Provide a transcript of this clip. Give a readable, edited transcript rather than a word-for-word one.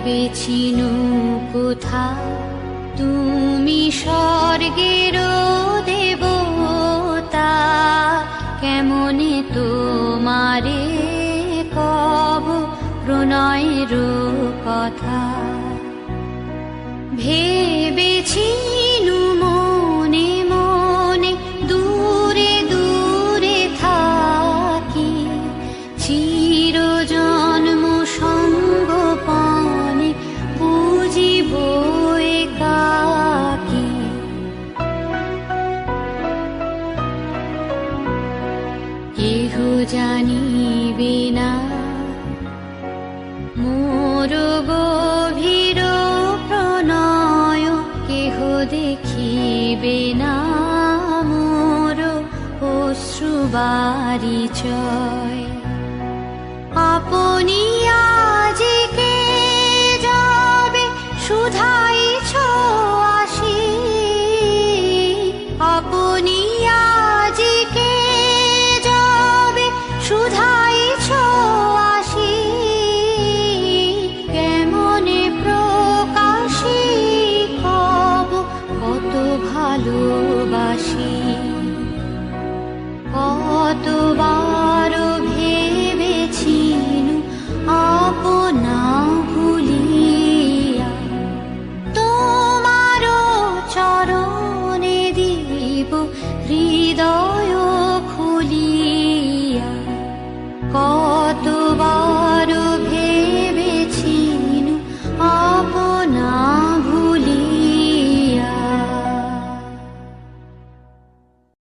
ভেবেছিনু কোথা তুমি স্বর্গের দেবতা, কেমনে তোমারে কব প্রণয়ের কথা। ভেবেছিনু মনে মনে দূরে দূরে থাকি, চিরজন্ম সঙ্গোপনে বুঝিব একাকী। কেহ জানিবে না মোর গভীর প্রণয়, কেহ দেখিবে না মোর অশ্রু বারিচয়। আপনি